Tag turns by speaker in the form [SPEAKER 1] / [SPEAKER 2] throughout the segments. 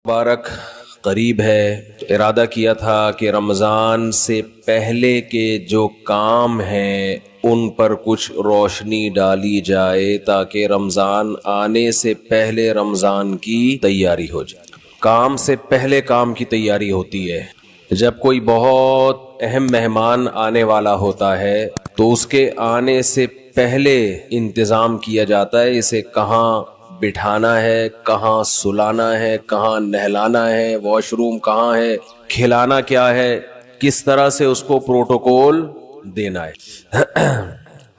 [SPEAKER 1] مبارک قریب ہے، ارادہ کیا تھا کہ رمضان سے پہلے کے جو کام ہیں ان پر کچھ روشنی ڈالی جائے تاکہ رمضان آنے سے پہلے رمضان کی تیاری ہو جائے۔ کام سے پہلے کام کی تیاری ہوتی ہے۔ جب کوئی بہت اہم مہمان آنے والا ہوتا ہے تو اس کے آنے سے پہلے انتظام کیا جاتا ہے، اسے کہاں بٹھانا ہے، کہاں سلانا ہے، کہاں نہلانا ہے، واش روم کہاں ہے، کھلانا کیا ہے، کس طرح سے اس کو پروٹوکول دینا ہے۔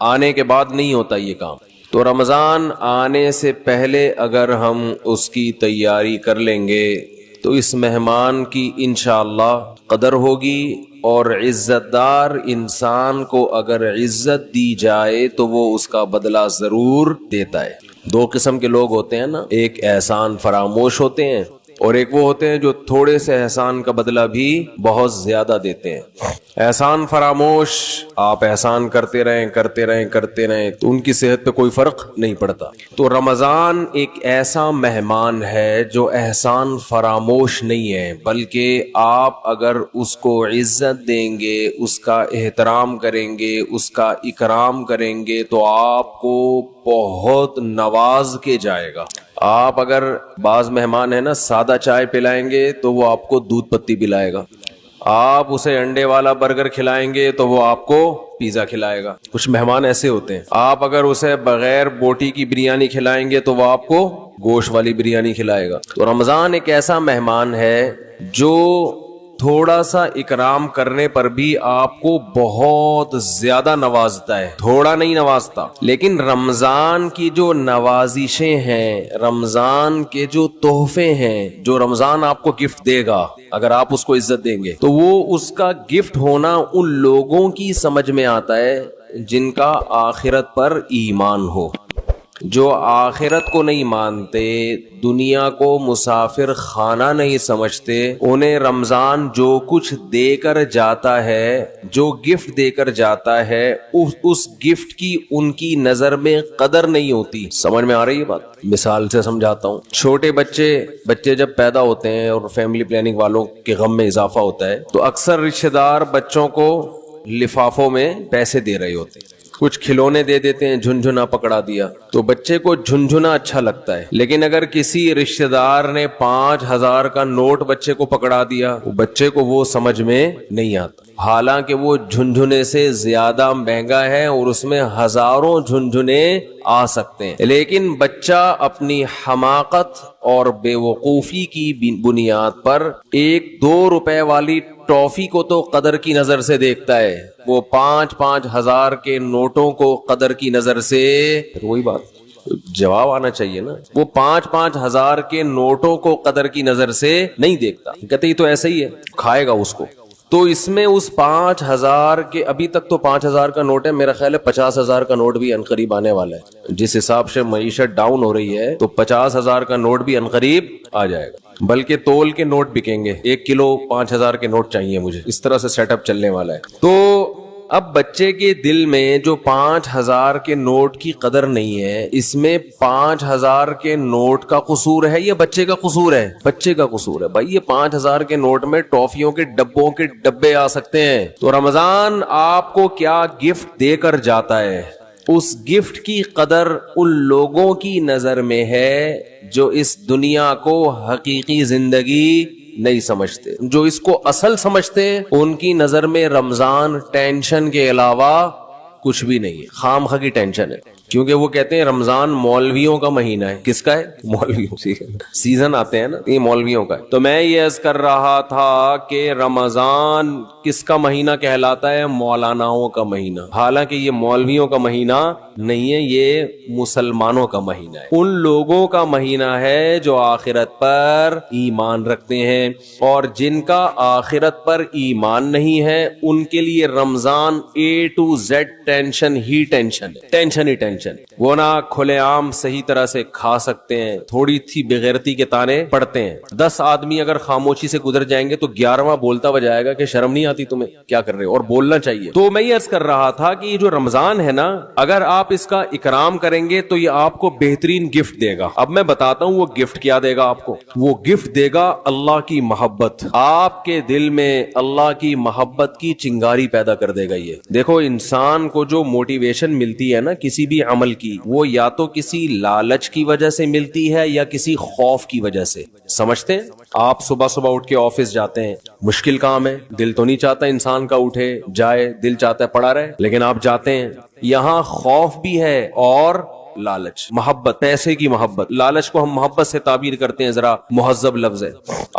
[SPEAKER 1] آنے کے بعد نہیں ہوتا یہ کام۔ تو رمضان آنے سے پہلے اگر ہم اس کی تیاری کر لیں گے تو اس مہمان کی انشاءاللہ قدر ہوگی، اور عزت دار انسان کو اگر عزت دی جائے تو وہ اس کا بدلہ ضرور دیتا ہے۔ دو قسم کے لوگ ہوتے ہیں نا، ایک احسان فراموش ہوتے ہیں اور ایک وہ ہوتے ہیں جو تھوڑے سے احسان کا بدلہ بھی بہت زیادہ دیتے ہیں۔ احسان فراموش، آپ احسان کرتے رہیں تو ان کی صحت پہ کوئی فرق نہیں پڑتا۔ تو رمضان ایک ایسا مہمان ہے جو احسان فراموش نہیں ہے، بلکہ آپ اگر اس کو عزت دیں گے، اس کا احترام کریں گے، اس کا اکرام کریں گے تو آپ کو بہت نواز کے جائے گا۔ آپ اگر بعض مہمان ہیں نا سادہ چائے پلائیں گے تو وہ آپ کو دودھ پتی پلائے گا، آپ اسے انڈے والا برگر کھلائیں گے تو وہ آپ کو پیزا کھلائے گا۔ کچھ مہمان ایسے ہوتے ہیں، آپ اگر اسے بغیر بوٹی کی بریانی کھلائیں گے تو وہ آپ کو گوشت والی بریانی کھلائے گا۔ تو رمضان ایک ایسا مہمان ہے جو تھوڑا سا اکرام کرنے پر بھی آپ کو بہت زیادہ نوازتا ہے، تھوڑا نہیں نوازتا۔ لیکن رمضان کی جو نوازشیں ہیں، رمضان کے جو تحفے ہیں، جو رمضان آپ کو گفٹ دے گا اگر آپ اس کو عزت دیں گے تو وہ اس کا گفٹ ہونا ان لوگوں کی سمجھ میں آتا ہے جن کا آخرت پر ایمان ہو۔ جو آخرت کو نہیں مانتے، دنیا کو مسافر خانہ نہیں سمجھتے، انہیں رمضان جو کچھ دے کر جاتا ہے، جو گفٹ دے کر جاتا ہے، اس گفٹ کی ان کی نظر میں قدر نہیں ہوتی۔ سمجھ میں آ رہی ہے بات؟ مثال سے سمجھاتا ہوں۔ چھوٹے بچے جب پیدا ہوتے ہیں اور فیملی پلاننگ والوں کے غم میں اضافہ ہوتا ہے تو اکثر رشتہ دار بچوں کو لفافوں میں پیسے دے رہے ہوتے ہیں، کچھ کھلونے دے دیتے ہیں، جھنجھنا پکڑا دیا تو بچے کو جھنجھنا اچھا لگتا ہے۔ لیکن اگر کسی رشتہ دار نے 5,000 کا نوٹ بچے کو پکڑا دیا، بچے کو وہ سمجھ میں نہیں آتا، حالانکہ وہ جھنجھنے سے زیادہ مہنگا ہے اور اس میں ہزاروں جھنجھنے آ سکتے ہیں۔ لیکن بچہ اپنی حماقت اور بے وقوفی کی بنیاد پر 1-2 روپے والی ٹافی کو تو قدر کی نظر سے دیکھتا ہے، وہ 5-5 ہزار کے نوٹوں کو قدر کی نظر سے، وہی بات جواب آنا چاہیے نا، وہ 5-5 ہزار کے نوٹوں کو قدر کی نظر سے نہیں دیکھتا، کہتے ہی تو ایسا ہی ہے، کھائے گا اس کو۔ تو اس میں اس 5,000 کے، ابھی تک تو 5,000 کا نوٹ ہے، میرا خیال ہے 50,000 کا نوٹ بھی عنقریب آنے والا ہے۔ جس حساب سے معیشت ڈاؤن ہو رہی ہے تو 50,000 کا نوٹ بھی عنقریب آ جائے گا، بلکہ تول کے نوٹ بکیں گے، 1 کلو 5,000 کے نوٹ چاہیے مجھے، اس طرح سے سیٹ اپ چلنے والا ہے۔ تو اب بچے کے دل میں جو 5,000 کے نوٹ کی قدر نہیں ہے، اس میں 5,000 کے نوٹ کا قصور ہے یا بچے کا قصور ہے؟ بچے کا قصور ہے بھائی۔ یہ 5,000 کے نوٹ میں ٹافیوں کے ڈبوں کے ڈبے آ سکتے ہیں۔ تو رمضان آپ کو کیا گفٹ دے کر جاتا ہے، اس گفٹ کی قدر ان لوگوں کی نظر میں ہے جو اس دنیا کو حقیقی زندگی نہیں سمجھتے۔ جو اس کو اصل سمجھتے ان کی نظر میں رمضان ٹینشن کے علاوہ کچھ بھی نہیں ہے، خام خواہ کی ٹینشن ہے، کیونکہ وہ کہتے ہیں رمضان مولویوں کا مہینہ ہے۔ کس کا ہے؟ مولویوں۔ سیزن آتے ہیں نا، یہ مولویوں کا ہے۔ تو میں یہ عرض کر رہا تھا کہ رمضان کس کا مہینہ کہلاتا ہے؟ مولاناؤں کا مہینہ، حالانکہ یہ مولویوں کا مہینہ نہیں ہے، یہ مسلمانوں کا مہینہ ہے، ان لوگوں کا مہینہ ہے جو آخرت پر ایمان رکھتے ہیں، اور جن کا آخرت پر ایمان نہیں ہے ان کے لیے رمضان A to Z tension he tension ہے، ٹینشن ہی ٹینشن۔ وہ نہ کھلے عام صحیح طرح سے کھا سکتے ہیں، تھوڑی تھی بغیرتی کے تانے پڑتے ہیں۔ 10 آدمی اگر خاموشی سے گزر جائیں گے تو 11واں بولتا ہوا جائے گا کہ شرم نہیں آتی تمہیں، کیا کر رہے ہو، اور بولنا چاہیے۔ تو میں یہ عرض کر رہا تھا کہ یہ جو رمضان ہے نا، اگر آپ اس کا اکرام کریں گے تو یہ آپ کو بہترین گفٹ دے گا۔ اب میں بتاتا ہوں وہ گفٹ کیا دے گا آپ کو۔ وہ گفٹ دے گا اللہ کی محبت، آپ کے دل میں اللہ کی محبت کی چنگاری پیدا کر دے گا۔ یہ دیکھو، انسان کو جو موٹیویشن ملتی ہے نا کسی بھی عمل کی، وہ یا تو کسی لالچ کی وجہ سے ملتی ہے یا کسی خوف کی وجہ سے۔ سمجھتے ہیں؟ آپ صبح صبح اٹھ کے آفس جاتے ہیں، مشکل کام ہے، دل تو نہیں چاہتا انسان کا اٹھے جائے، دل چاہتا ہے پڑا رہے، لیکن آپ جاتے ہیں۔ یہاں خوف بھی ہے اور لالچ، محبت، پیسے کی محبت۔ لالچ کو ہم محبت سے تعبیر کرتے ہیں، ذرا مہذب لفظ ہے۔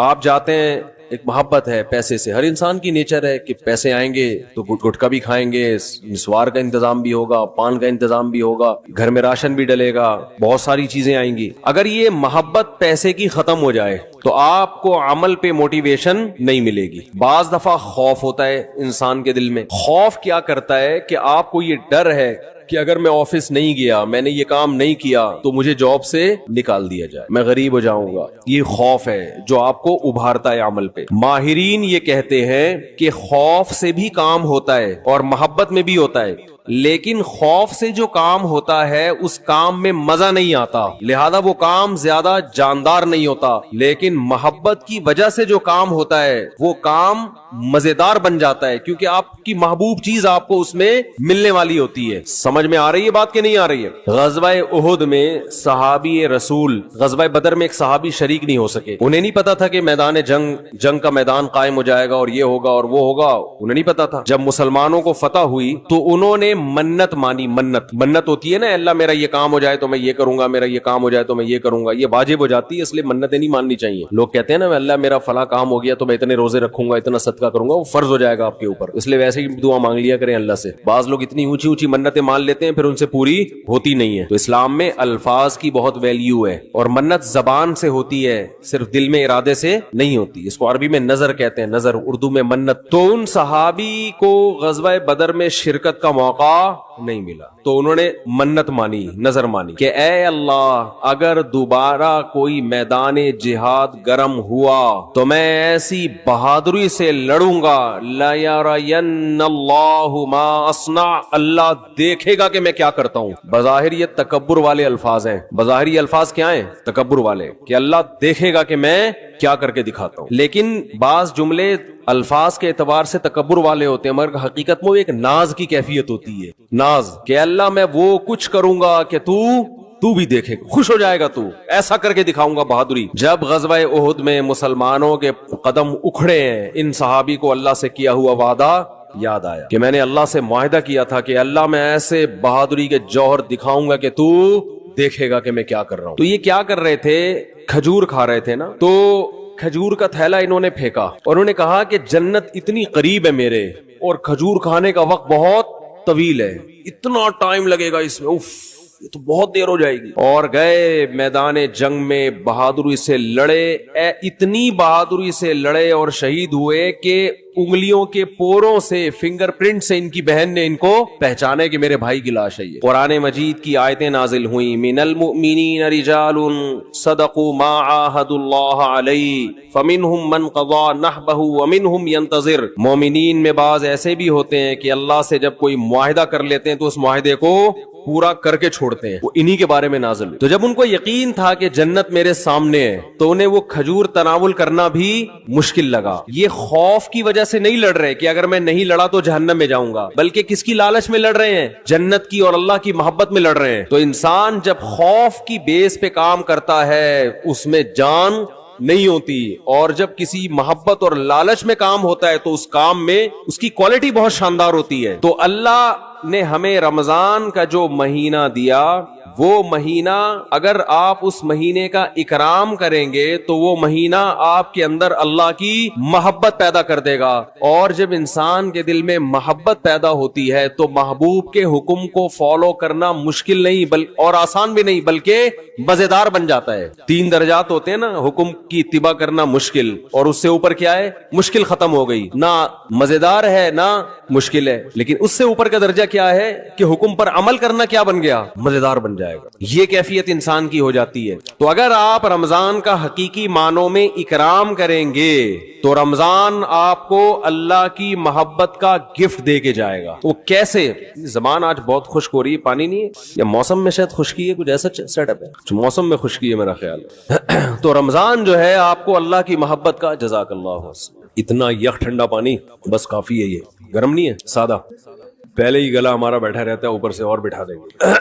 [SPEAKER 1] آپ جاتے ہیں، ایک محبت ہے پیسے سے، ہر انسان کی نیچر ہے کہ پیسے آئیں گے تو گٹکا بھی کھائیں گے، مسوار کا انتظام بھی ہوگا، پان کا انتظام بھی ہوگا، گھر میں راشن بھی ڈلے گا، بہت ساری چیزیں آئیں گی۔ اگر یہ محبت پیسے کی ختم ہو جائے تو آپ کو عمل پہ موٹیویشن نہیں ملے گی۔ بعض دفعہ خوف ہوتا ہے انسان کے دل میں۔ خوف کیا کرتا ہے کہ آپ کو یہ ڈر ہے کہ اگر میں آفس نہیں گیا، میں نے یہ کام نہیں کیا تو مجھے جاب سے نکال دیا جائے، میں غریب ہو جاؤں گا۔ یہ خوف ہے جو آپ کو ابھارتا ہے عمل پہ۔ ماہرین یہ کہتے ہیں کہ خوف سے بھی کام ہوتا ہے اور محبت میں بھی ہوتا ہے، لیکن خوف سے جو کام ہوتا ہے اس کام میں مزہ نہیں آتا، لہذا وہ کام زیادہ جاندار نہیں ہوتا۔ لیکن محبت کی وجہ سے جو کام ہوتا ہے وہ کام مزیدار بن جاتا ہے، کیونکہ آپ کی محبوب چیز آپ کو اس میں ملنے والی ہوتی ہے۔ سمجھ میں آ رہی ہے بات کہ نہیں آ رہی ہے؟ غزوہ احد میں صحابی رسول، غزوہ بدر میں ایک صحابی شریک نہیں ہو سکے۔ انہیں نہیں پتا تھا کہ میدان جنگ کا میدان قائم ہو جائے گا اور یہ ہوگا اور وہ ہوگا، انہیں نہیں پتا تھا۔ جب مسلمانوں کو فتح ہوئی تو انہوں نے منت مانی۔ منت ہوتی ہے نا، اللہ میرا یہ کام ہو جائے تو میں یہ کروں گا، میرا یہ کام ہو جائے تو میں یہ کروں گا، یہ واجب ہو جاتی ہے، اس لیے منتیں نہیں ماننی چاہیے۔ لوگ کہتے ہیں نا اللہ میرا فلاں کام ہو گیا تو میں اتنے روزے رکھوں گا، اتنا صدقہ کروں گا، وہ فرض ہو جائے گا آپ کے اوپر، اس لیے ویسے ہی دعا مانگ لیا کریں اللہ سے۔ بعض لوگ اتنی اونچی اونچی منتیں مان لیتے ہیں پھر ان سے پوری ہوتی نہیں ہے۔ تو اسلام میں الفاظ کی بہت ویلیو ہے، اور منت زبان سے ہوتی ہے، صرف دل میں ارادے سے نہیں ہوتی۔ اس کو عربی میں نظر کہتے ہیں، نظر، اردو میں منت۔ تو ان صحابی کو غزوہ بدر میں شرکت کا موقع نہیں ملا تو انہوں نے منت مانی، نظر مانی کہ اے اللہ اگر دوبارہ کوئی میدان جہاد گرم ہوا تو میں ایسی بہادری سے لڑوں گا، لا یرین اللہ ما اصنع، اللہ دیکھے گا کہ میں کیا کرتا ہوں۔ بظاہر یہ تکبر والے الفاظ ہیں، بظاہر یہ الفاظ کیا ہیں؟ تکبر والے، کہ اللہ دیکھے گا کہ میں کیا کر کے دکھاتا ہوں۔ لیکن بعض جملے الفاظ کے اعتبار سے تکبر والے ہوتے ہیں، مگر حقیقت میں وہ ایک ناز کی کیفیت ہوتی ہے۔ ناز کہ اللہ میں وہ کچھ کروں گا کہ تو بھی دیکھے گا، خوش ہو جائے گا، تو ایسا کر کے دکھاؤں گا بہادری۔ جب غزوہ احد میں مسلمانوں کے قدم اکھڑے ہیں، ان صحابی کو اللہ سے کیا ہوا وعدہ یاد آیا کہ میں نے اللہ سے معاہدہ کیا تھا کہ اللہ میں ایسے بہادری کے جوہر دکھاؤں گا کہ تو دیکھے گا کہ میں کیا کر رہا ہوں۔ تو یہ کیا کر رہے تھے؟ کھجور کھا رہے تھے نا، تو کھجور کا تھیلا انہوں نے پھینکا اور انہوں نے کہا کہ جنت اتنی قریب ہے میرے، اور کھجور کھانے کا وقت بہت طویل ہے، اتنا ٹائم لگے گا اس میں، اف یہ تو بہت دیر ہو جائے گی۔ اور گئے میدان جنگ میں، بہادری سے لڑے، اتنی بہادری سے لڑے اور شہید ہوئے کہ انگلیوں کے پوروں سے، فنگر پرنٹ سے ان کی بہن نے ان کو پہچانے کہ میرے بھائی کی لاش ہے یہ۔ قرآن مجید کی آیتیں نازل ہوئیں، من المؤمنین رجال صدقوا ما عاہدوا اللہ علیہ فمنہم من قضى نحبہ ومنہم ینتظر۔ مومنین میں بعض ایسے بھی ہوتے ہیں کہ اللہ سے جب کوئی معاہدہ کر لیتے ہیں تو اس معاہدے کو پورا کر کے چھوڑتے ہیں، وہ انہی کے بارے میں نازل ہوئی۔ تو جب ان کو یقین تھا کہ جنت میرے سامنے ہے تو انہیں وہ کھجور تناول کرنا بھی مشکل لگا۔ یہ خوف کی وجہ سے نہیں لڑ رہے کہ اگر میں نہیں لڑا تو جہنم میں جاؤں گا، بلکہ کس کی لالچ میں لڑ رہے ہیں؟ جنت کی اور اللہ کی محبت میں لڑ رہے ہیں۔ تو انسان جب خوف کی بیس پہ کام کرتا ہے اس میں جان نہیں ہوتی، اور جب کسی محبت اور لالچ میں کام ہوتا ہے تو اس کام میں اس کی کوالٹی بہت شاندار ہوتی ہے۔ تو اللہ نے ہمیں رمضان کا جو مہینہ دیا وہ مہینہ اگر آپ اس مہینے کا اکرام کریں گے تو وہ مہینہ آپ کے اندر اللہ کی محبت پیدا کر دے گا، اور جب انسان کے دل میں محبت پیدا ہوتی ہے تو محبوب کے حکم کو فالو کرنا مشکل نہیں اور آسان بھی نہیں بلکہ مزیدار بن جاتا ہے۔ 3 درجات ہوتے ہیں نا، حکم کی اتباع کرنا مشکل، اور اس سے اوپر کیا ہے؟ مشکل ختم ہو گئی، نہ مزیدار ہے نہ مشکل ہے، لیکن اس سے اوپر کا درجہ کیا ہے کہ حکم پر عمل کرنا کیا بن گیا؟ مزیدار بن جائے گا۔ یہ کیفیت انسان کی ہو جاتی ہے۔ تو اگر آپ رمضان کا حقیقی معنوں میں اکرام کریں گے تو رمضان آپ کو اللہ کی محبت کا گفٹ دے کے جائے گا۔ وہ کیسے؟ زبان آج بہت خشک ہو رہی ہے، پانی نہیں ہے یا موسم میں شاید خشکی ہے، کچھ ایسا سیٹ اپ ہے، موسم میں خشکی ہے میرا خیال ہے۔ تو رمضان جو ہے آپ کو اللہ کی محبت کا، جزاک اللہ، اتنا یک ٹھنڈا پانی بس کافی ہے، یہ گرم نہیں ہے، سادہ، پہلے ہی گلا ہمارا بیٹھا رہتا ہے، اوپر سے اور بٹھا دیں گے۔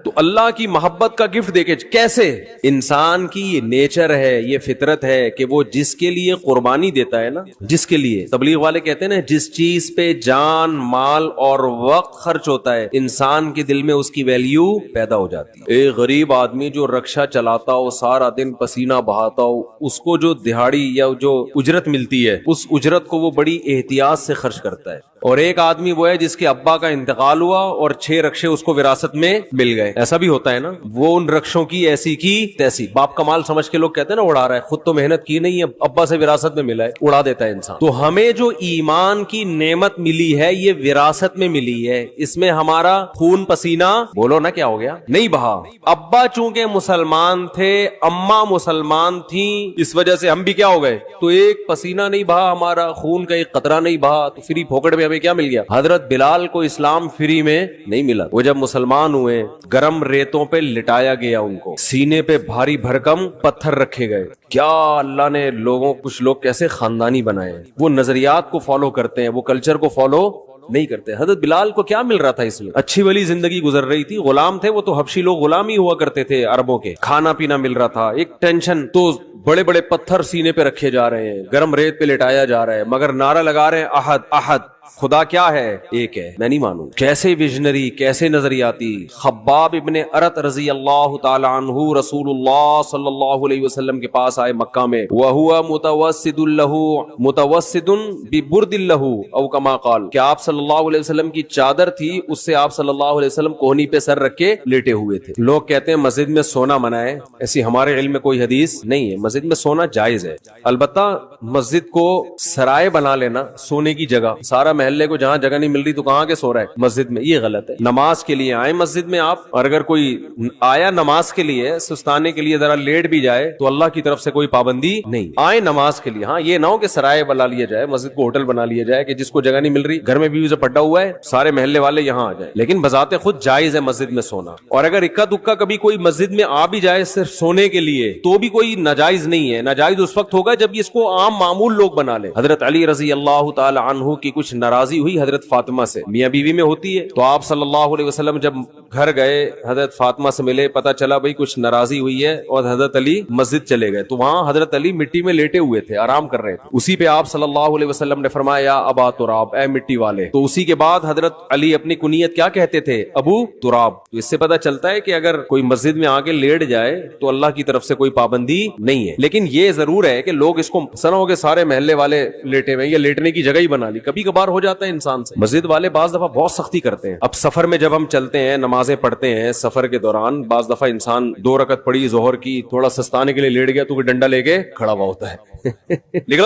[SPEAKER 1] تو اللہ کی محبت کا گفٹ دے کے کیسے؟ انسان کی یہ نیچر ہے، یہ فطرت ہے کہ وہ جس کے لیے قربانی دیتا ہے نا، جس کے لیے، تبلیغ والے کہتے ہیں نا، جس چیز پہ جان، مال اور وقت خرچ ہوتا ہے انسان کے دل میں اس کی ویلیو پیدا ہو جاتی ہے۔ ایک غریب آدمی جو رکشہ چلاتا ہو، سارا دن پسینہ بہاتا ہو، اس کو جو دہاڑی یا جو اجرت ملتی ہے اس اجرت کو وہ بڑی احتیاط سے خرچ کرتا ہے، اور ایک آدمی وہ ہے جس کے ابا کا انتقال ہوا اور 6 رکشے اس کو وراثت میں مل گئے، ایسا بھی ہوتا ہے نا، وہ ان رکشوں کی ایسی کی تیسی، باپ کا مال سمجھ کے لوگ کہتے ہیں نا اڑا رہا ہے، خود تو محنت کی نہیں ہے، ابا سے وراثت میں ملا ہے، اڑا دیتا ہے انسان۔ تو ہمیں جو ایمان کی نعمت ملی ہے یہ وراثت میں ملی ہے، اس میں ہمارا خون پسینہ، بولو نا کیا ہو گیا، نہیں بہا۔ ابا چونکہ مسلمان تھے، اماں مسلمان تھیں، اس وجہ سے ہم بھی کیا ہو گئے، تو ایک پسینہ نہیں بہا ہمارا، خون کا ایک قطرہ نہیں بہا، تو فری پھوکڑ میں ہمیں کیا مل گیا؟ حضرت بلال کو اسلام فری میں نہیں ملا، وہ جب مسلمان ہوئے گرم ریتوں پہ لٹایا گیا، ان کو سینے پہ بھاری بھرکم پتھر رکھے گئے۔ کیا اللہ نے لوگوں، کچھ لوگ کیسے خاندانی بنائے ہیں، وہ نظریات کو فالو کرتے ہیں، وہ کلچر کو فالو نہیں کرتے۔ حضرت بلال کو کیا مل رہا تھا؟ اس میں اچھی والی زندگی گزر رہی تھی، غلام تھے وہ تو، حبشی لوگ غلام ہی ہوا کرتے تھے عربوں کے، کھانا پینا مل رہا تھا، ایک ٹینشن، تو بڑے بڑے پتھر سینے پہ رکھے جا رہے ہیں، گرم ریت پہ لٹایا جا رہا ہے، مگر نعرہ لگا رہے ہیں احد احد، خدا کیا ہے؟ ایک ہے، میں نہیں مانوں۔ کیسے ویژنری، کیسے نظریاتی۔ خباب ابن ارت رضی اللہ تعالی عنہ رسول اللہ صلی اللہ علیہ وسلم کے پاس آئے مکہ میں، وَهُوَ مُتَوَسِّدٌ لَهُ مُتَوَسِّدٌ بِبُرْدٍ لَهُ او کما قال، کہ آپ صلی اللہ علیہ وسلم کی چادر تھی، اس سے آپ صلی اللہ علیہ وسلم کوہنی پہ سر رکھ کے لیٹے ہوئے تھے۔ لوگ کہتے ہیں مسجد میں سونا منع ہے، ایسی ہمارے علم میں کوئی حدیث نہیں ہے، مسجد میں سونا جائز ہے، البتہ مسجد کو سرائے بنا لینا سونے کی جگہ، سارا محلے کو جہاں جگہ نہیں مل رہی تو کہاں کے سو رہا ہے؟ مسجد میں، یہ غلط ہے۔ نماز کے لیے آئے مسجد میں آپ، اور اگر کوئی آیا نماز کے لیے سستانے کے لیے ذرا لیٹ بھی جائے تو اللہ کی طرف سے کوئی پابندی نہیں، آئے نماز کے لیے۔ ہاں یہ نہ ہو کہ سرائے بنا لیا جائے، مسجد کو ہوٹل بنا لیا جائے کہ جس کو جگہ نہیں مل رہی، گھر میں بھی اسے پڑا ہوا ہے، سارے محلے والے یہاں آ جائیں، لیکن بذات خود جائز ہے مسجد میں سونا۔ اور اگر اکا دکا کبھی کوئی مسجد میں آ بھی جائے صرف سونے کے لیے تو بھی کوئی ناجائز نہیں ہے، ناجائز اس وقت ہوگا جب اس کو عام معمول لوگ بنا لے۔ حضرت علی رضی اللہ تعالی عنہ کی کچھ ناراضی ہوئی حضرت فاطمہ سے، میاں بیوی میں ہوتی ہے، تو آپ صلی اللہ علیہ وسلم جب گھر گئے حضرت فاطمہ سے ملے، پتا چلا بھئی کچھ ناراضی ہوئی ہے، اور حضرت علی مسجد چلے گئے، تو وہاں حضرت علی مٹی میں لیٹے ہوئے تھے، آرام کر رہے تھے، اسی پہ آپ صلی اللہ علیہ وسلم نے فرمایا یا ابا تراب، اے مٹی والے۔ تو اسی کے بعد حضرت علی اپنی کنیت کیا کہتے تھے؟ ابو تراب۔ تو اس سے پتا چلتا ہے کہ اگر کوئی مسجد میں آگے لیٹ جائے تو اللہ کی طرف سے کوئی پابندی نہیں ہے، لیکن یہ ضرور ہے کہ لوگ اس کو سنا ہو کہ سارے محلے والے لیٹے ہوئے، یا لیٹنے کی جگہ ہی بنا لی، کبھی کبھار ہو جاتا ہے انسان سے۔ مسجد والے بعض دفعہ بہت سختی کرتے ہیں، اب سفر میں جب ہم چلتے ہیں، نمازیں پڑھتے ہیں سفر کے دوران، بعض دفعہ انسان 2 رکعت پڑھی ظہر کی، تھوڑا سستانے کے لیے لیٹ گیا تو کوئی ڈنڈا لے کے کھڑا ہوا ہوتا ہے لیکن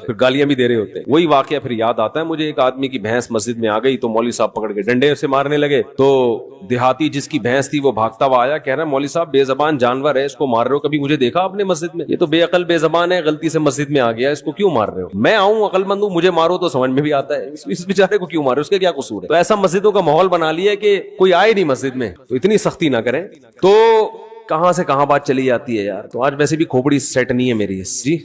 [SPEAKER 1] پھر گالیاں بھی دے رہے ہوتے ہیں۔ وہی واقعہ پھر یاد آتا ہے مجھے، ایک آدمی کی بھینس مسجد میں آ گئی تو مولوی صاحب پکڑ کے ڈنڈے سے مارنے لگے، تو دیہاتی جس کی بھینس تھی وہ بھاگتا ہوا آیا، کہہ رہا ہے مولوی صاحب بے زبان جانور ہے، اس کو مار رہے ہو، کبھی مجھے دیکھا آپ نے مسجد میں؟ یہ تو بے عقل بے زبان ہے، غلطی سے مسجد میں آ گیا، اس کو کیوں مار رہے ہو؟ میں آؤں عقل مند ہوں، مجھے مارو تو سمجھ میں بھی آتا ہے، اس بیچارے کو کیوں مارے، اس کا کیا قصور ہے؟ تو ایسا مسجدوں کا ماحول بنا لیا کہ کوئی آئے نہیں مسجد میں، تو اتنی سختی نہ کریں۔ تو کہاں سے کہاں بات چلی جاتی ہے یار۔ تو آج ویسے بھی کھوپڑی سیٹ نہیں ہے میری، جی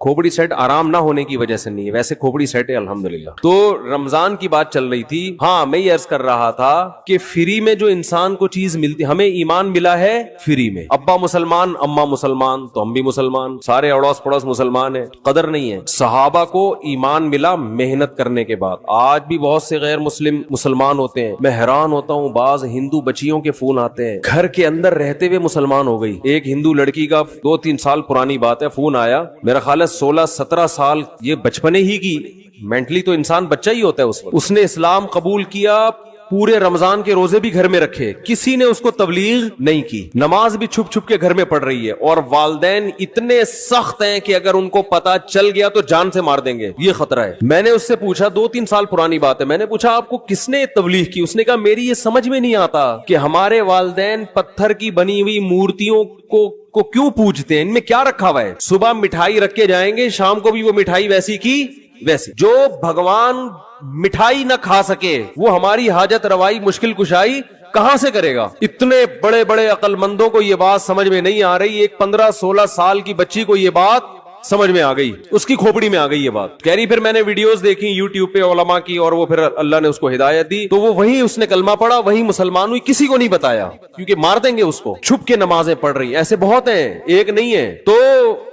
[SPEAKER 1] खोपड़ी सेट आराम ना होने की वजह से नहीं है, वैसे खोपड़ी सेट है अल्हम्दुलिल्लाह। तो रमजान की बात चल रही थी। हाँ, मैं ये अर्ज कर रहा था कि फ्री में जो इंसान को चीज मिलती, हमें ईमान मिला है फ्री में। अब्बा मुसलमान, अम्मा मुसलमान, तो हम भी मुसलमान, सारे अड़ोस पड़ोस मुसलमान है, कदर नहीं है। सहाबा को ईमान मिला मेहनत करने के बाद। आज भी बहुत से गैर मुस्लिम मुसलमान होते हैं। मैं हैरान होता हूँ, बाज हिंदू बच्चियों के फोन आते हैं, घर के अंदर रहते हुए मुसलमान हो गई। एक हिंदू लड़की का 2-3 साल पुरानी बात है, फोन आया, मेरा ख्याल है 16-17 साल, ये बचपने ही की, मेंटली तो इंसान बच्चा ही होता है उस वक्त। उसने इस्लाम कबूल किया, पूरे रमजान के रोजे भी घर में रखे, किसी ने उसको तबलीग नहीं की, नमाज भी छुप छुप के घर में पढ़ रही है। और वालदैन इतने सख्त हैं कि अगर उनको पता चल गया तो जान से मार देंगे, ये खतरा है। मैंने उससे पूछा, 2-3 साल पुरानी बात है, मैंने पूछा आपको किसने तबलीग की? उसने कहा मेरी ये समझ में नहीं आता कि हमारे वालदैन पत्थर की बनी हुई मूर्तियों को क्यों पूजते हैं, इनमें क्या रखा हुआ है? सुबह मिठाई रख के जाएंगे, शाम को भी वो मिठाई वैसी की वैसी। जो भगवान मिठाई न खा सके वो हमारी हाजत रवाई मुश्किल कुशाई कहां से करेगा? इतने बड़े बड़े अक्लमंदों को ये बात समझ में नहीं आ रही। एक 15-16 साल की बच्ची को ये बात समझ में आ गई, उसकी खोपड़ी में आ गई ये बात। कह रही फिर मैंने वीडियोस देखी यूट्यूब पे उलमा की, और वो फिर अल्लाह ने उसको हिदायत दी, तो वो वहीं उसने कलमा पढ़ा, वहीं मुसलमान हुई, किसी को नहीं बताया क्योंकि मार देंगे उसको। छुप के नमाजें पढ़ रही, ऐसे बहुत हैं, एक नहीं है। तो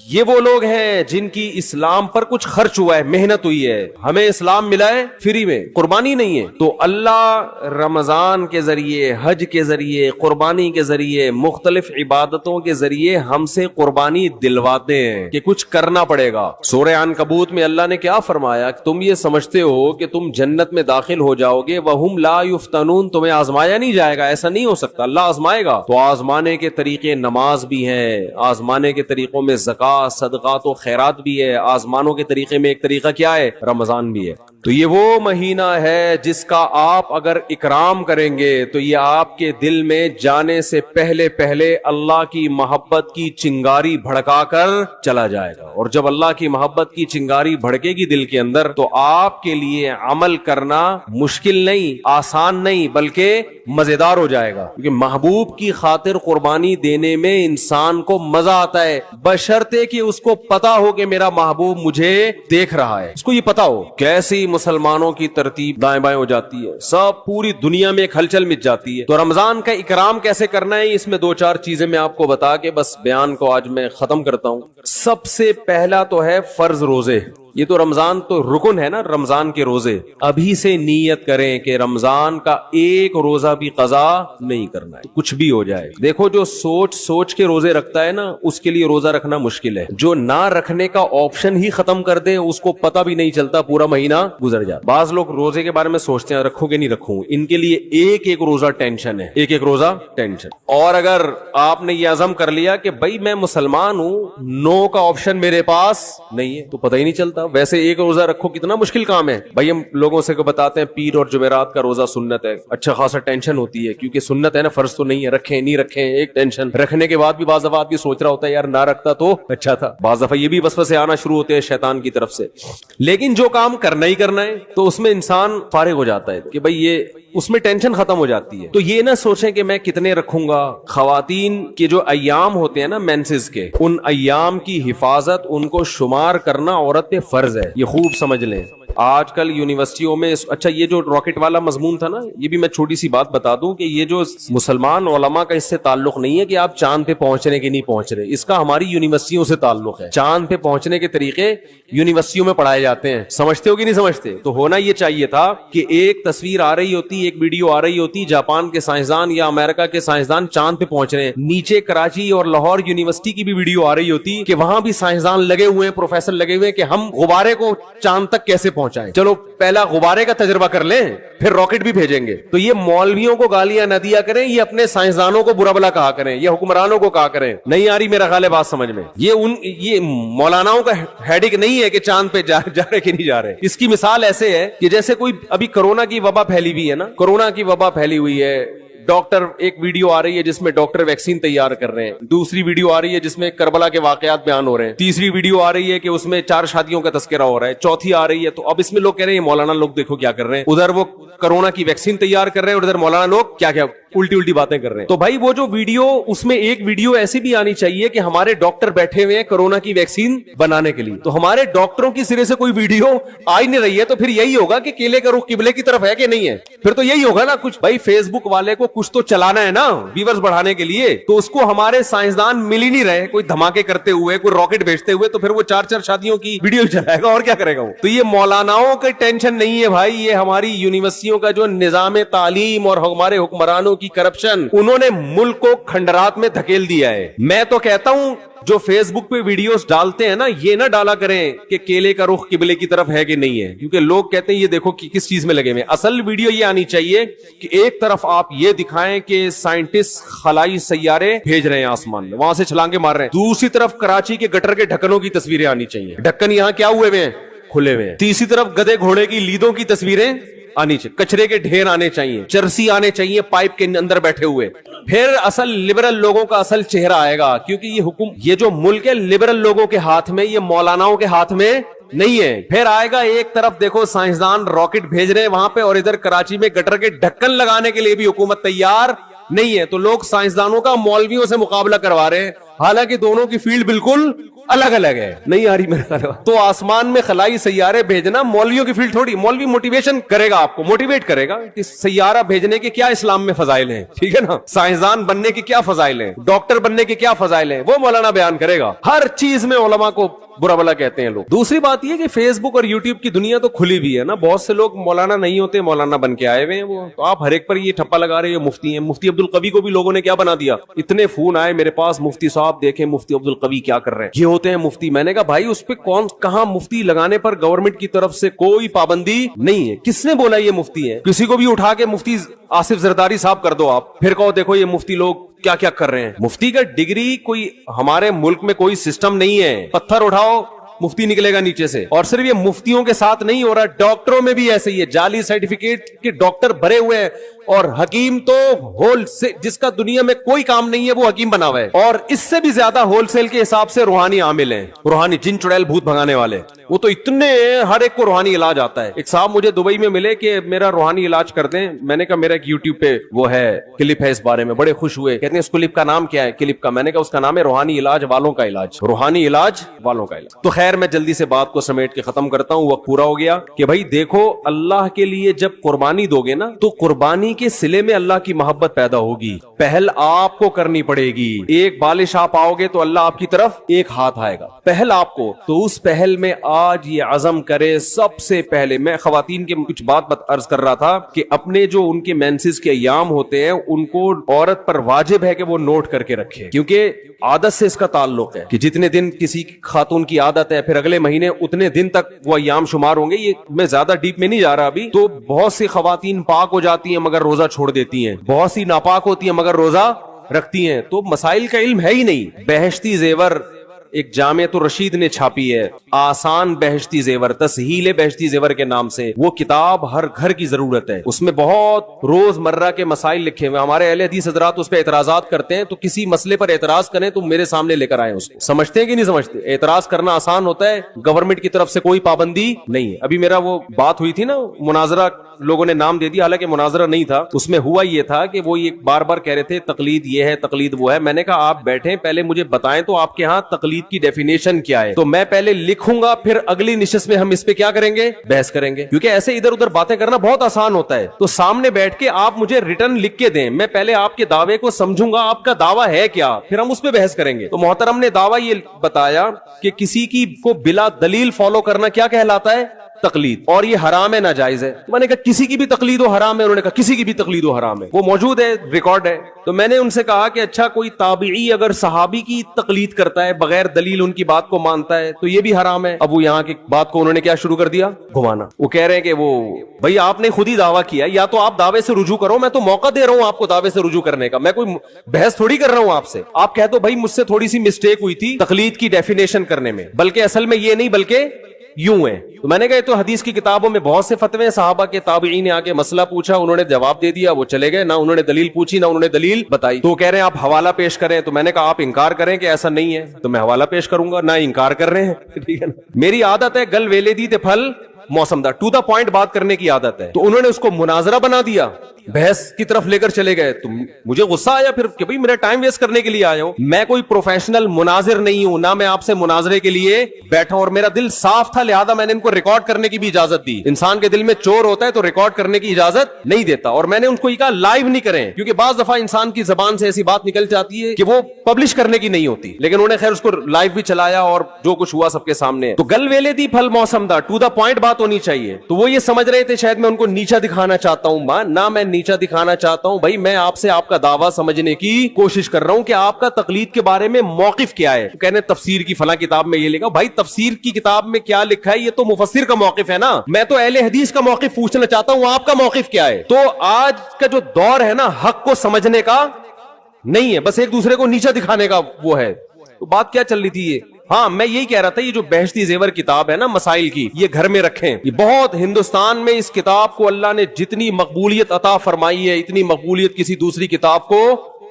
[SPEAKER 1] ये वो लोग हैं जिनकी इस्लाम पर कुछ खर्च हुआ है, मेहनत हुई है। हमें इस्लाम मिला है फ्री में, कुर्बानी नहीं है। तो अल्लाह रमजान के जरिए, हज के जरिए, कुर्बानी के जरिए, मुख्तलिफ इबादतों के जरिए हमसे कुर्बानी दिलवाते हैं कि कुछ करना पड़ेगा। सूरह अनकबूत में अल्लाह ने क्या फरमाया कि तुम ये समझते हो कि तुम जन्नत में दाखिल हो जाओगे, वहुम ला युफ्तनून, तुम्हें आजमाया नहीं जाएगा, ऐसा नहीं हो सकता, अल्लाह आजमाएगा। तो आजमाने के तरीके नमाज भी हैं, आजमाने के तरीकों में ज़कात, सदक़ात और खैरात भी है। आजमानों के तरीके में एक तरीका क्या है? रमजान भी है। तो ये वो महीना है जिसका आप अगर इकराम करेंगे तो ये आपके दिल में जाने से पहले पहले अल्लाह की मोहब्बत की चिंगारी भड़का कर चला जाएगा। और जब अल्लाह की मोहब्बत की चिंगारी भड़केगी दिल के अंदर, तो आपके लिए अमल करना मुश्किल नहीं, आसान नहीं, बल्कि मजेदार हो जाएगा। क्योंकि महबूब की खातिर कुर्बानी देने में इंसान को मजा आता है, बशर्ते कि उसको पता हो कि मेरा महबूब मुझे देख रहा है, उसको ये पता हो। कैसी मुसलमानों की तरतीब दाएं बाएं हो जाती है, सब पूरी दुनिया में एक हलचल मच जाती है। तो रमजान का इकराम कैसे करना है, इसमें 2-4 चीजें मैं आपको बता के बस बयान को आज मैं खत्म करता हूं। सबसे पहला तो है फर्ज रोजे। ये तो रमजान तो रुकन है ना, रमजान के रोजे। अभी से नीयत करें कि रमजान का एक रोजा भी कजा नहीं करना है, कुछ भी हो जाए। देखो, जो सोच सोच के रोजे रखता है ना, उसके लिए रोजा रखना मुश्किल है। जो ना रखने का ऑप्शन ही खत्म कर दे, उसको पता भी नहीं चलता पूरा महीना गुजर जाता। बाज लोग रोजे के बारे में सोचते हैं रखूं कि नहीं रखूं, इनके लिए एक एक रोजा टेंशन है, एक एक रोजा टेंशन। और अगर आपने ये अज़म कर लिया कि भाई मैं मुसलमान हूं, नो का ऑप्शन मेरे पास नहीं है, तो पता ही नहीं चलता। वैसे एक रोजा रखो कितना मुश्किल काम है भाई। हम लोगों से बताते हैं पीर और जुमेरात का रोजा सुन्नत है, अच्छा खासा टेंशन होती है क्योंकि सुन्नत है ना, फर्ज तो नहीं है। रखें नहीं रखें एक टेंशन, रखने के बाद भी बाज़ दफा आदमी सोच रहा होता है यार ना रखता तो अच्छा था। बाज़ दफा ये भी वसवसे आना शुरू होते हैं शैतान की तरफ से। लेकिन जो काम करना ही करना है तो उसमें इंसान फारिग हो जाता है कि भाई ये, उसमें टेंशन खत्म हो जाती है। तो ये ना सोचें कि मैं कितने रखूंगा। खवातीन के जो अय्याम होते हैं ना मेंसेस के, उन अय्याम की हिफाजत, उनको शुमार करना औरत पे फर्ज है, ये खूब समझ लें। आजकल यूनिवर्सिटियों में, अच्छा ये जो रॉकेट वाला मजमून था ना, ये भी मैं छोटी सी बात बता दूं कि ये जो मुसलमान उलमा का इससे ताल्लुक नहीं है कि आप चांद पे पहुंच रहे कि नहीं पहुंच रहे, इसका हमारी यूनिवर्सिटियों से ताल्लुक है। चांद पे पहुंचने के तरीके यूनिवर्सिटियों में पढ़ाए जाते हैं, समझते हो कि नहीं समझते? तो होना ये चाहिए था कि एक तस्वीर आ रही होती, एक वीडियो आ रही होती, जापान के साइंसदान या अमेरिका के साइंसदान चांद पे पहुंच रहे हैं, नीचे कराची और लाहौर यूनिवर्सिटी की भी वीडियो आ रही होती कि वहां भी साइंसदान लगे हुए हैं, प्रोफेसर लगे हुए हैं कि हम गुब्बारे को चांद तक कैसे पहुंचाएं। चलो पहला गुब्बारे का तजर्बा कर लें, फिर रॉकेट भी भेजेंगे। तो ये मौलवियों को गालियां न दिया करें, ये अपने साइंसदानों को बुरा भला कहा करें, ये हुक्मरानों को कहा करें। नहीं आ रही मेरा ख्याल है बात समझ में। ये मौलानाओं का हेडिक नहीं है कि चांद पे जा रहे कि नहीं जा रहे। इसकी मिसाल ऐसे है कि जैसे कोई अभी कोरोना की वबा फैली हुई है ना, कोरोना की वबा फैली हुई है, डॉक्टर, एक वीडियो आ रही है जिसमें डॉक्टर वैक्सीन तैयार कर रहे हैं, दूसरी वीडियो आ रही है जिसमें करबला के वाकयात बयान हो रहे हैं, तीसरी वीडियो आ रही है कि उसमें 4 शादियों का तस्करा हो रहा है, चौथी आ रही है। तो अब इसमें लोग कह रहे हैं मौलाना लोग देखो क्या कर रहे हैं, उधर वो कोरोना की वैक्सीन तैयार कर रहे हैं और उधर मौलाना लोग क्या क्या
[SPEAKER 2] उल्टी उल्टी बातें कर रहे हैं। तो भाई वो जो वीडियो, उसमें एक वीडियो ऐसी भी आनी चाहिए कि हमारे डॉक्टर बैठे हुए हैं कोरोना की वैक्सीन बनाने के लिए, तो हमारे डॉक्टरों की सिरे से कोई वीडियो आ ही नहीं रही है, तो फिर यही होगा कि केले का रुख किबले की तरफ है कि नहीं है, फिर तो यही होगा ना कुछ। भाई फेसबुक वाले को कुछ तो चलाना है ना व्यूअर्स बढ़ाने के लिए, तो उसको हमारे साइंसदान मिल ही नहीं रहे, कोई धमाके करते हुए, कोई रॉकेट भेजते हुए, तो फिर वो 4-4 शादियों की वीडियो चलाएगा और क्या करेगा वो। तो ये मौलानाओं की टेंशन नहीं है भाई, ये हमारी यूनिवर्सिटियों का जो निजाम तालीम और हमारे हुक्मरानों की करप्शन, उन्होंने मुल्क को खंडरात में धकेल दिया है। मैं तो कहता हूं जो फेसबुक पे वीडियोस डालते हैं ना, ये ना डाला करें कि केले का रुख किबले की तरफ है कि नहीं है, क्योंकि लोग कहते हैं ये देखो कि किस चीज में लगे हुए। असल वीडियो ये आनी चाहिए कि एक तरफ आप ये दिखाएं कि साइंटिस्ट खलाई सैयारे भेज रहे हैं आसमान में, वहां से छलांगे मार रहे हैं, दूसरी तरफ कराची के गटर के ढक्कनों की तस्वीरें आनी चाहिए, ढक्कन यहां क्या हुए हुए हैं, खुले हुए हैं। तीसरी तरफ गधे घोड़े की लीदों की तस्वीरें आनी चाहिए, कचरे के ढेर आने चाहिए, चरसी आने चाहिए पाइप के अंदर बैठे हुए, फिर असल लिबरल लोगों का असल चेहरा आएगा। क्योंकि ये हुक्म, ये जो मुल्क है लिबरल लोगों के हाथ में, ये मौलानाओं के हाथ में नहीं है। फिर आएगा एक तरफ देखो साइंसदान रॉकेट भेज रहे हैं वहां पे, और इधर कराची में गटर के ढक्कन लगाने के लिए भी हुकूमत तैयार नहीं है। तो लोग साइंसदानों का मौलवियों से मुकाबला करवा रहे हैं, हालांकि दोनों की फील्ड बिल्कुल अलग अलग है। नहीं आ रही मेरे ख्याल। तो आसमान में खलाई सैयारे भेजना मौलवियों की फील्ड थोड़ी, मौलवी मोटिवेशन करेगा, आपको मोटिवेट करेगा कि सैयारा भेजने के क्या इस्लाम में फजाइल हैं, ठीक है ना, साइंसदान बनने के क्या फजाइल हैं, डॉक्टर बनने के क्या फजाइल हैं, वो मौलाना बयान करेगा। हर चीज में उलमा को बुरा भला कहते हैं लोग। दूसरी बात यह कि फेसबुक और यूट्यूब की दुनिया तो खुली भी है ना, बहुत से लोग मौलाना नहीं होते, मौलाना बन के आए हुए हैं वो, तो आप हर एक पर ये ठप्पा लगा रहे हो मुफ्ती हैं। मुफ्ती अब्दुल कवी को भी लोगों ने क्या बना दिया, इतने फोन आए मेरे पास, मुफ्ती साहब देखें मुफ्ती अब्दुल कवी क्या कर रहे हैं, ये होते हैं मुफ्ती। मैंने कहा भाई उस पे कौन कहां मुफ्ती लगाने पर गवर्नमेंट की तरफ से कोई पाबंदी नहीं है, किसने बोला ये मुफ्ती है? किसी को भी उठा के मुफ्ती आसिफ जरदारी साहब कर दो आप, फिर कहो देखो ये मुफ्ती लोग क्या क्या कर रहे हैं। मुफ्ती का डिग्री कोई हमारे मुल्क में कोई सिस्टम नहीं है, पत्थर उठाओ मुफ्ती निकलेगा नीचे से। और सिर्फ ये मुफ्तियों के साथ नहीं हो रहा, डॉक्टरों में भी ऐसे ही है, जाली सर्टिफिकेट के डॉक्टर भरे हुए हैं, और हकीम तो होल से, जिसका दुनिया में कोई काम नहीं है वो हकीम बना हुआ है, और इससे भी ज्यादा होलसेल के हिसाब से रूहानी आमिल हैं, रूहानी जिन चुड़ैल भूत भगाने वाले, वो तो इतने हर एक को रूहानी इलाज आता है। एक साहब मुझे दुबई में मिले कि मेरा रूहानी इलाज कर दें, मैंने कहा मेरा एक यूट्यूब पे वो है क्लिप है इस बारे में, बड़े खुश हुए, कहते हैं उस क्लिप का नाम क्या है? क्लिप का, मैंने कहा उसका नाम है रूहानी इलाज वालों का इलाज, रूहानी इलाज वालों का इलाज। तो खैर मैं जल्दी से बात को समेट के खत्म करता हूं, वक्त पूरा हो गया कि भाई देखो अल्लाह के लिए जब कुर्बानी दोगे ना, तो कुर्बानी के सिले में अल्लाह की मोहब्बत पैदा होगी। पहल आपको करनी पड़ेगी, एक बालिश आप आओगे तो अल्लाह आपकी तरफ एक हाथ आएगा, पहल आपको। तो उस पहल में आज ये अज़म करे, सबसे पहले मैं खवातीन के कुछ बात अर्ज कर रहा था कि अपने जो उनके मेंसेस के अयाम होते हैं उनको औरत पर वाजिब है कि वो नोट करके रखे, क्योंकि आदत से इसका ताल्लुक है कि जितने दिन किसी खातून की आदत है फिर अगले महीने उतने दिन तक वो अयाम शुमार होंगे। ये मैं ज्यादा डीप में नहीं जा रहा अभी। तो बहुत सी खवातीन पाक हो जाती हैं मगर रोजा छोड़ देती हैं, बहुत सी नापाक होती हैं मगर रोजा रखती हैं, तो मसाइल का इल्म है ही नहीं। बहश्ती जेवर एक जामे तो रशीद ने छापी है, आसान बहश्ती जेवर, तसहील बहश्ती जेवर के नाम से, वो किताब हर घर की जरूरत है। उसमें बहुत रोजमर्रा के मसाइल लिखे हुए, हमारे अहले हदीस हजरात उस पर एतराजात करते हैं, तो किसी मसले पर एतराज करें तो मेरे सामने लेकर आए उसको। समझते हैं कि नहीं समझते? एतराज करना आसान होता है, गवर्नमेंट की तरफ से कोई पाबंदी नहीं है। अभी मेरा वो बात हुई थी ना, मुनाजरा लोगों ने नाम दे दिया, हालांकि मुनाजरा नहीं था। उसमें हुआ ये था कि वो ये बार बार कह रहे थे तकलीद ये है तकलीद वो है। मैंने कहा आप बैठे पहले मुझे बताएं तो आपके यहाँ तकलीद की डेफिनेशन क्या है, तो मैं पहले लिखूंगा, फिर अगली निशस्त में हम इस पे क्या करेंगे, बहस करेंगे। क्योंकि ऐसे इधर उधर बातें करना बहुत आसान होता है, तो सामने बैठ के आप मुझे रिटर्न लिख के दें, मैं पहले आपके दावे को समझूंगा, आपका दावा है क्या, फिर हम उस पे बहस करेंगे। तो मोहतरम ने दावा ये बताया कि किसी की को बिला दलील फॉलो करना क्या कहलाता है, तकलीद, और ये हराम है, नाजायज है। तो मैंने कहा किसी की भी तकलीद हो हराम है, उन्होंने कहा किसी की भी तकलीद हो हराम है, वो मौजूद है, रिकॉर्ड है। तो मैंने उनसे कहा कि अच्छा कोई ताबीई अगर सहाबी की तकलीद करता है, बगैर दलील उनकी बात को मानता है, तो ये भी हराम है। अब वो यहाँ की बात को उन्होंने क्या शुरू कर दिया, घुमाना। वो कह रहे हैं कि वो भाई आपने खुद ही दावा किया, या तो आप दावे से रुजू करो, मैं तो मौका दे रहा हूं आपको दावे से रुजू करने का, मैं कोई बहस थोड़ी कर रहा हूं आपसे। आप कह दो भाई मुझसे थोड़ी सी मिस्टेक हुई थी तकलीद की डेफिनेशन करने में, बल्कि असल में ये नहीं बल्कि यूं है। तो मैंने कहा तो हदीस की किताबों में बहुत से फतवे हैं, सहाबा के ताबीईन ने आके मसला पूछा, उन्होंने जवाब दे दिया, वो चले गए, ना उन्होंने दलील पूछी ना उन्होंने दलील बताई। तो कह रहे हैं आप हवाला पेश करें, तो मैंने कहा आप इंकार करें कि ऐसा नहीं है, तो मैं हवाला पेश करूंगा, ना इंकार कर रहे हैं, ठीक है ना। मेरी आदत है गल वेले दी ते फल मौसमदार, टू द पॉइंट बात करने की आदत है, तो उन्होंने उसको मुनाजरा बना दिया, बहस की तरफ लेकर चले गए। तो मुझे गुस्सा आया फिर कि भाई मेरा टाइम वेस्ट करने के लिए आए हो, मैं कोई प्रोफेशनल मुनाजिर नहीं हूं, ना मैं आपसे मुनाजरे के लिए बैठा हूं, और मेरा दिल साफ था, लिहाजा मैंने इनको रिकॉर्ड करने की भी इजाजत दी। इंसान के दिल में चोर होता है तो रिकॉर्ड करने की इजाजत नहीं देता, और मैंने उनको ये कहा लाइव नहीं करें, क्योंकि बाज दफा इंसान की जबान से ऐसी बात निकल जाती है कि वो पब्लिश करने की नहीं होती। लेकिन उन्होंने खैर उसको लाइव भी चलाया और जो कुछ हुआ सबके सामने। तो गल वेले दी फल मौसमदार, टू द पॉइंट बात होनी चाहिए। तो वो ये समझ रहे थे शायद मैं उनको नीचा दिखाना चाहता हूं। मां ना, मैं नीचा दिखाना चाहता हूं भाई, मैं आपसे आपका दावा समझने की कोशिश कर रहा हूं कि आपका तकलीद के बारे में मौकिफ क्या है। तो कहने तफसीर की फला किताब में ये लिखा, भाई तफसीर की किताब में क्या लिखा है ये तो मुफस्सिर का मौकिफ है ना, मैं तो अहले हदीस का मौकिफ पूछना चाहता हूं, आपका मौकिफ क्या है। तो आज का जो दौर है ना, हक को समझने का नहीं है, बस एक दूसरे को नीचा दिखाने का वो है। तो बात क्या चल रही थी ये, हाँ मैं यही कह रहा था, ये जो बहश्ती जेवर किताब है ना मसाइल की, ये घर में रखें। ये बहुत, हिंदुस्तान में इस किताब को अल्लाह ने जितनी मकबूलियत अता फरमाई है, इतनी मकबूलियत किसी दूसरी किताब को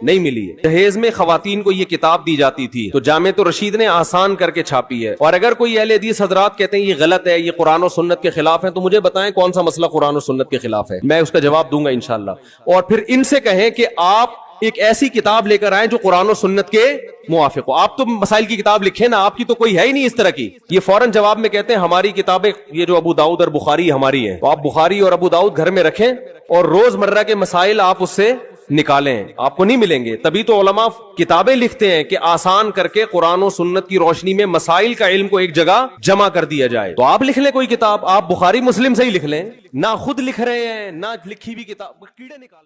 [SPEAKER 2] नहीं मिली है। दहेज में खवातीन को ये किताब दी जाती थी, तो जामे तो रशीद ने आसान करके छापी है। और अगर कोई अहले हदीस हजरात कहते हैं ये गलत है, ये कुरान और सुन्नत के खिलाफ है, तो मुझे बताएं कौन सा मसला कुरान और सुन्नत के खिलाफ है, मैं उसका जवाब दूंगा इंशाअल्लाह। और फिर इनसे कहें कि आप एक ऐसी किताब लेकर आए जो कुरान और सुन्नत के मुआफिक हो। आप तो मसाइल की किताब लिखे ना, आपकी तो कोई है ही नहीं इस तरह की। ये फौरन जवाब में कहते हैं हमारी किताबें, ये जो अबू दाऊद और बुखारी हमारी है, तो आप बुखारी और अबू दाऊद घर में रखें और रोजमर्रा के मसाइल आप उससे निकालें, आपको नहीं मिलेंगे। तभी तो उलमा किताबें लिखते हैं कि आसान करके कुरान और सुन्नत की रोशनी में मसाइल का इल्म को एक जगह जमा कर दिया जाए। तो आप लिख लें कोई किताब, आप बुखारी मुस्लिम से ही लिख लें, ना खुद लिख रहे हैं ना लिखी हुई किताब, कीड़े निकाल